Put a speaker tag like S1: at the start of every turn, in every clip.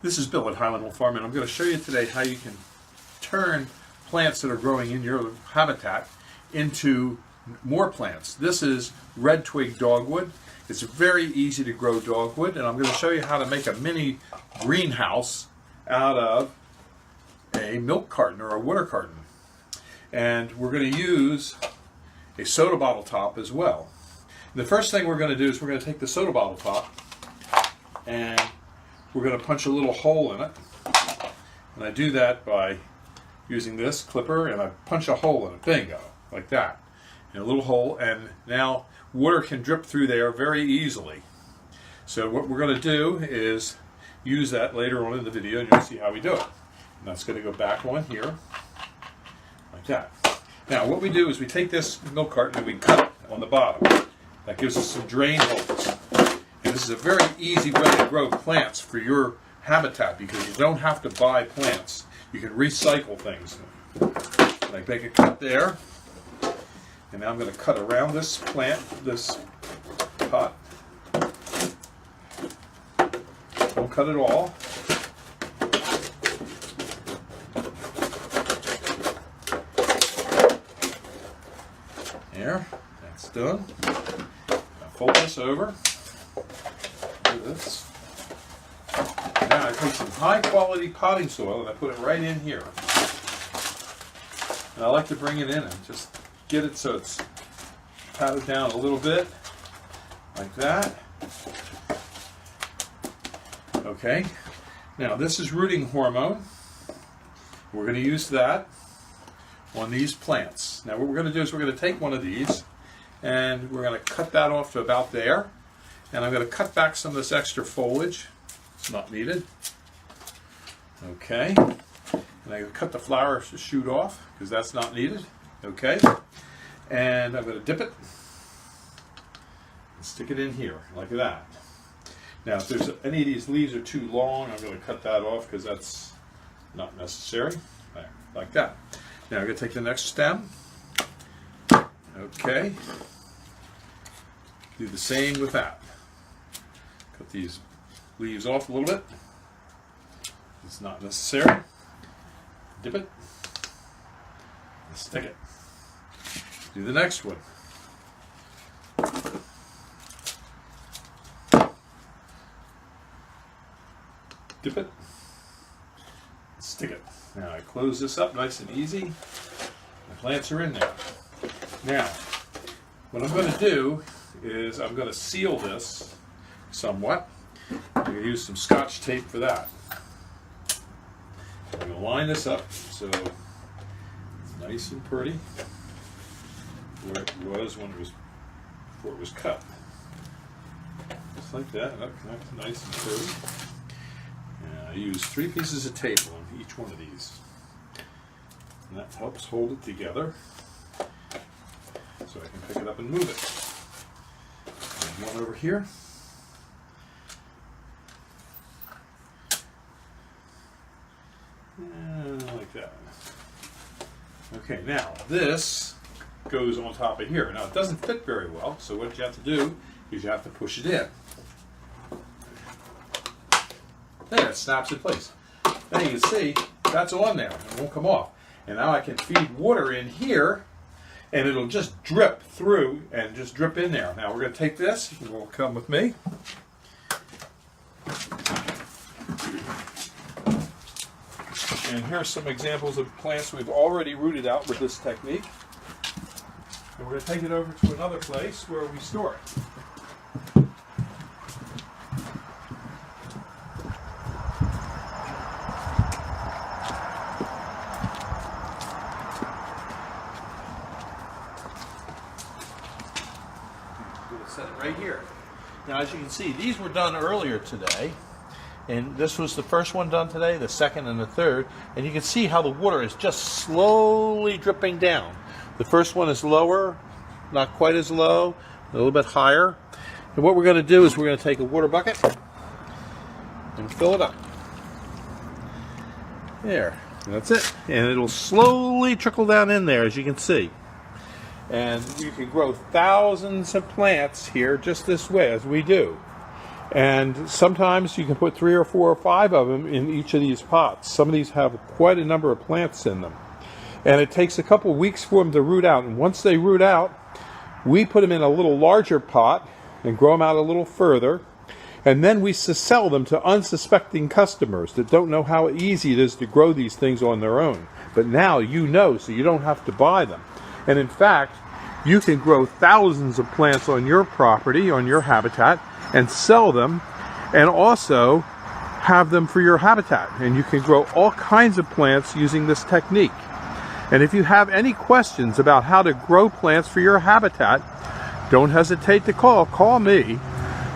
S1: This is Bill at Highland Home Farm, and I'm going to show you today how you can turn plants that are growing in your habitat into more plants. This is red twig dogwood. It's very easy to grow dogwood, and I'm going to show you how to make a mini greenhouse out of a milk carton or a water carton. And we're going to use a soda bottle top as well. And the first thing we're going to do is we're going to take the soda bottle top and we're going to punch a little hole in it. And I do that by using this clipper, and I punch a hole in it. Bingo, like that. And a little hole, and now water can drip through there very easily. So what we're going to do is use that later on in the video, and you'll see how we do it. And that's going to go back on here, like that. Now what we do is we take this milk carton and we cut it on the bottom. That gives us some drain holes. And this is a very easy way to grow plants for your habitat, because you don't have to buy plants. You can recycle things. Like make a cut there. And now I'm going to cut around this plant, this pot. Don't cut it all. There, that's done. Now fold this over. Do this. Now I take some high quality potting soil and I put it right in here. And I like to bring it in and just get it so it's patted down a little bit, like that. Okay, now this is rooting hormone. We're going to use that on these plants. Now what we're going to do is we're going to take one of these and we're going to cut that off to about there. And I'm going to cut back some of this extra foliage. It's not needed. Okay, and I'm going to cut the flower shoot off because that's not needed. Okay, and I'm going to dip it and stick it in here like that. Now if there's any of these leaves are too long, I'm going to cut that off because that's not necessary. There, like that. Now I'm going to take the next stem. Okay, do the same with that. Cut these leaves off a little bit. It's not necessary. Dip it and stick it. Do the next one. Dip it. Stick it. Now I close this up nice and easy. The plants are in there. Now, what I'm going to do is I'm going to seal this somewhat. I'm going to use some Scotch tape for that. I'm going to line this up so it's nice and pretty where it was when it was before it was cut. Just like that. That's nice and pretty. And I use 3 pieces of tape on each one of these. And that helps hold it together so I can pick it up and move it. And one over here. Like that. Okay, now this goes on top of here. Now it doesn't fit very well, so what you have to do is you have to push it in. There, it snaps in place. Now you can see that's on there. It won't come off. And now I can feed water in here, and it'll just drip through and just drip in there. Now we're going to take this. You will come with me. And here's some examples of plants we've already rooted out with this technique. And we're going to take it over to another place where we store it. We'll set it right here. Now as you can see, these were done earlier today. And this was the first one done today, the second and the third. And you can see how the water is just slowly dripping down. The first one is lower, not quite as low, a little bit higher. And what we're going to do is we're going to take a water bucket and fill it up. There, that's it. And it'll slowly trickle down in there, as you can see. And you can grow thousands of plants here just this way, as we do. And sometimes you can put 3 or 4 or 5 of them in each of these pots. Some of these have quite a number of plants in them. And it takes a couple weeks for them to root out. And once they root out, we put them in a little larger pot and grow them out a little further. And then we sell them to unsuspecting customers that don't know how easy it is to grow these things on their own. But now you know, so you don't have to buy them. And in fact, you can grow thousands of plants on your property, on your habitat, and sell them, and also have them for your habitat. And you can grow all kinds of plants using this technique. And if you have any questions about how to grow plants for your habitat, don't hesitate to call. Call me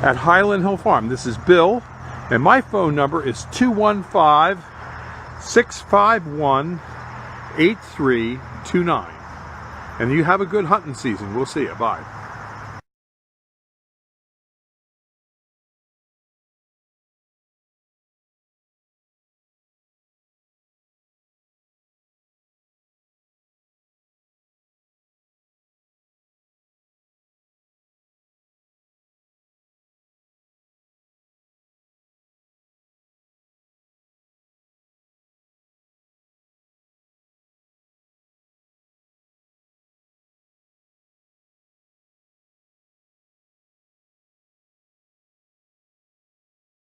S1: at Highland Hill Farm. This is Bill, and my phone number is 215-651-8329. And you have a good hunting season. We'll see you. Bye.